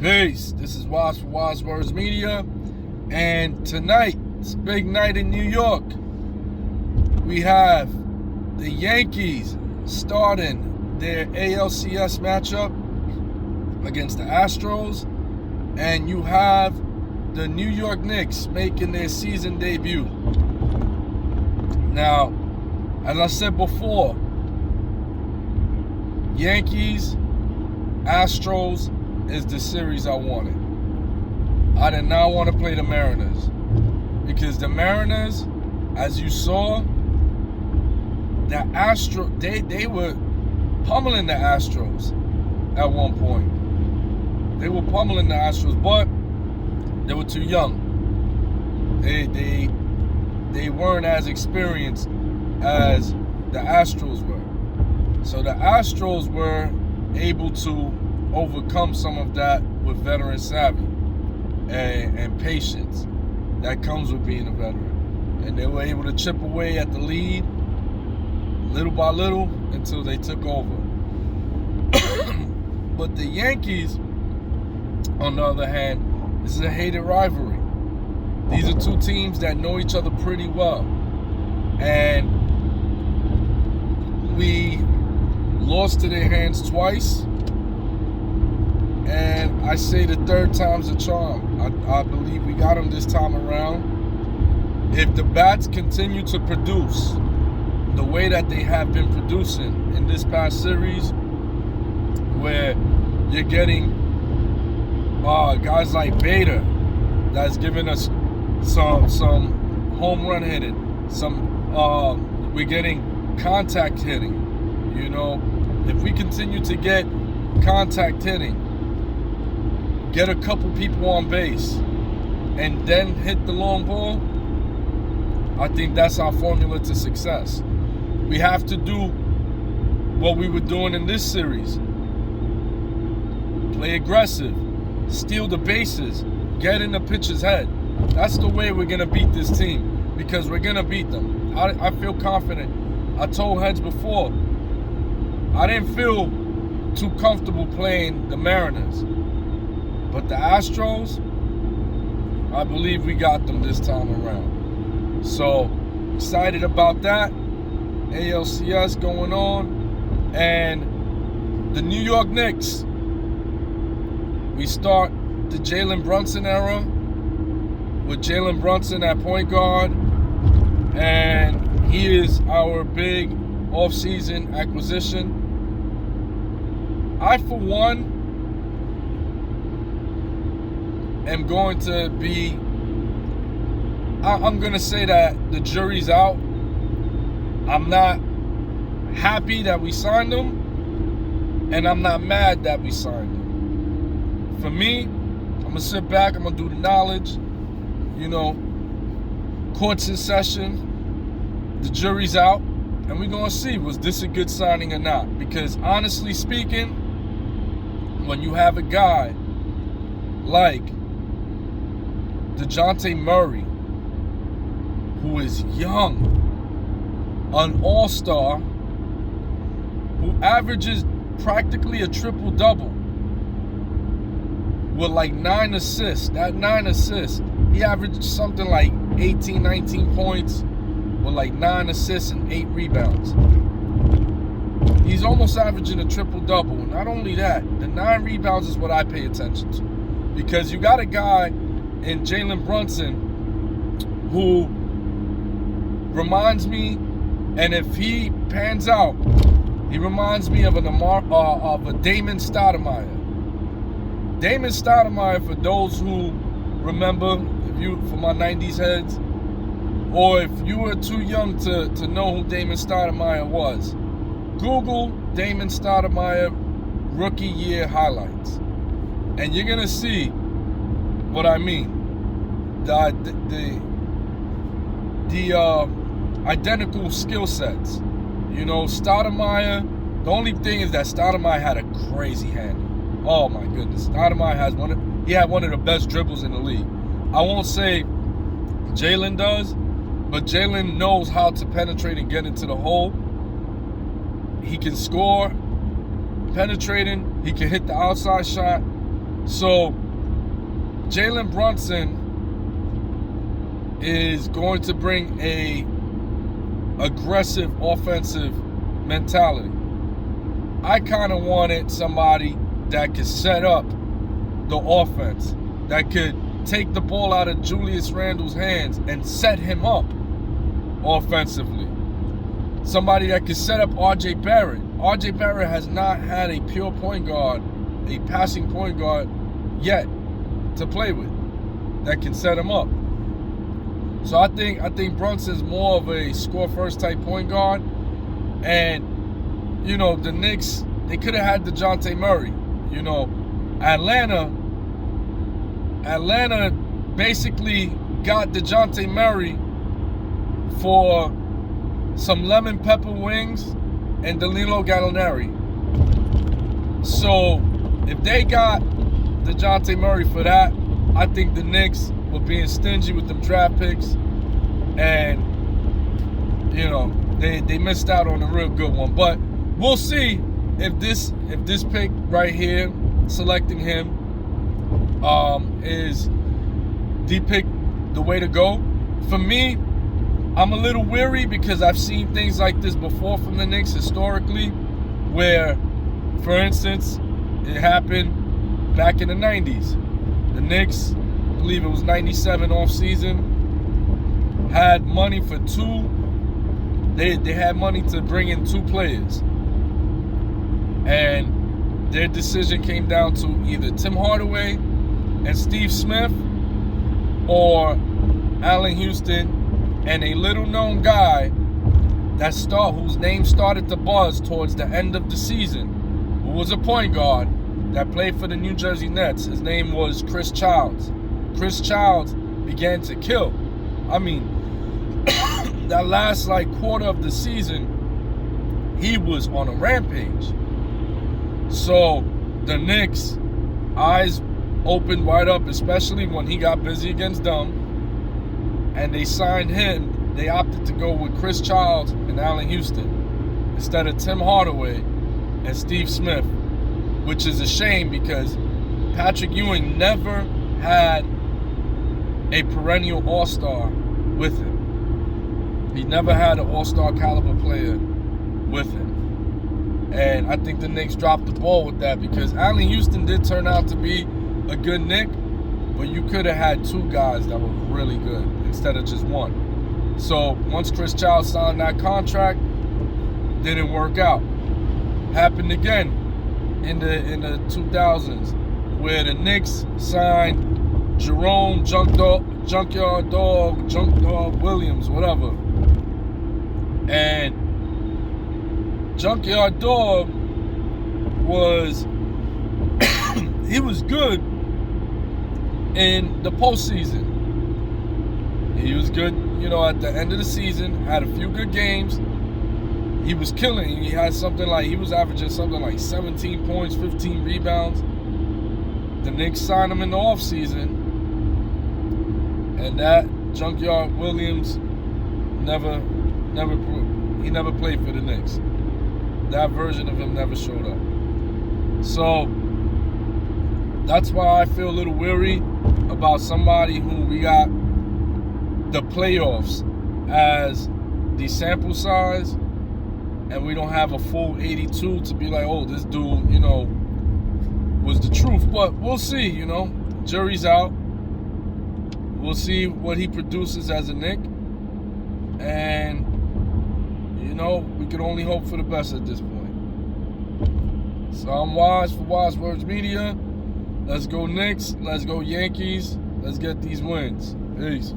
Peace. This is Waz for Waz Words Media, and tonight, it's a big night in New York. We have the Yankees starting their ALCS matchup against the Astros, and you have the New York Knicks making their season debut. Now, as I said before, Yankees, Astros is the series I wanted. I did not want to play the Mariners because the Mariners, as you saw, the they were pummeling the Astros at one point. They were pummeling the Astros, but they were too young. They weren't as experienced as the Astros were. So the Astros were able to overcome some of that with veteran savvy and patience that comes with being a veteran. And they were able to chip away at the lead little by little until they took over. But the Yankees, on the other hand, this is a hated rivalry. These are two teams that know each other pretty well. And we lost to their hands twice. And I say the third time's a charm. I believe we got them this time around. If the bats continue to produce the way that they have been producing in this past series, where you're getting guys like Bader that's giving us some home run hitting, we're getting contact hitting. You know, if we continue to get contact hitting, get a couple people on base, and then hit the long ball, I think that's our formula to success. We have to do what we were doing in this series. Play aggressive, steal the bases, get in the pitcher's head. That's the way we're going to beat this team, because we're going to beat them. I feel confident. I told Heads before, I didn't feel too comfortable playing the Mariners. But the Astros, I believe we got them this time around. So, excited about that. ALCS going on. And the New York Knicks, we start the Jalen Brunson era with Jalen Brunson at point guard. And he is our big offseason acquisition. I, for one, am going to be, I'm going to say that the jury's out. I'm not happy that we signed him, and I'm not mad that we signed him. For me, I'm going to sit back, I'm going to do the knowledge, court's in session, the jury's out, and we're going to see, was this a good signing or not? Because honestly speaking, when you have a guy like DeJounte Murray, who is young, an all-star, who averages practically a triple-double with like 9 assists. That 9 assists, he averaged something like 18, 19 points with like 9 assists and 8 rebounds. He's almost averaging a triple-double. Not only that, the 9 rebounds is what I pay attention to. Because you got a guy in Jalen Brunson who reminds me, and if he pans out, he reminds me of a Damon Stoudemire. Damon Stoudemire, for those who remember, for my 90s heads, or if you were too young to know who Damon Stoudemire was, Google Damon Stoudemire rookie year highlights, and you're gonna see what I mean. The identical skill sets. Stoudemire, the only thing is that Stoudemire had a crazy handle. Oh my goodness. Stoudemire had one of the best dribbles in the league. I won't say Jalen does, but Jalen knows how to penetrate and get into the hole. He can score, penetrating, he can hit the outside shot, So Jalen Brunson is going to bring a aggressive offensive mentality. I kind of wanted somebody that could set up the offense, that could take the ball out of Julius Randle's hands and set him up offensively. Somebody that could set up RJ Barrett. RJ Barrett has not had a pure point guard, a passing point guard yet to play with that can set him up. So I think Brunson's more of a score first type point guard. And, you know, the Knicks, they could have had DeJounte Murray. You know, Atlanta basically got DeJounte Murray for some lemon pepper wings and Danilo Gallinari. So if they got DeJounte Murray for that, I think the Knicks were being stingy with them draft picks, and you know they missed out on a real good one. But we'll see if this pick right here, selecting him, is the pick, the way to go. For me, I'm a little weary because I've seen things like this before from the Knicks historically, where, for instance, it happened back in the 90s. The Knicks, I believe it was 97 offseason, had money for two. They had money to bring in two players. And their decision came down to either Tim Hardaway and Steve Smith, or Allen Houston and a little-known guy whose name started to buzz towards the end of the season, who was a point guard that played for the New Jersey Nets. His name was Chris Childs. Chris Childs began to kill. I mean, that last quarter of the season, he was on a rampage. So the Knicks, eyes opened wide up, especially when he got busy against them, and they signed him. They opted to go with Chris Childs and Allen Houston instead of Tim Hardaway and Steve Smith, which is a shame because Patrick Ewing never had a perennial all-star with him. He never had an all-star caliber player with him. And I think the Knicks dropped the ball with that because Allen Houston did turn out to be a good Knick, but you could have had two guys that were really good instead of just one. So once Chris Childs signed that contract, didn't work out. Happened again in the 2000s, where the Knicks signed Jerome Junkyard Dog Williams, whatever. And Junkyard Dog he was good in the postseason. He was good, you know, at the end of the season, had a few good games. He was killing. He was averaging something like 17 points, 15 rebounds. The Knicks signed him in the offseason, and that Junkyard Williams never played for the Knicks. That version of him never showed up. So that's why I feel a little weary about somebody who we got the playoffs as the sample size, and we don't have a full 82 to be like, oh, this dude, you know, was the truth. But we'll see, you know. Jury's out. We'll see what he produces as a Knick. And, you know, we can only hope for the best at this point. So I'm Wise for Wise Words Media. Let's go Knicks. Let's go Yankees. Let's get these wins. Peace.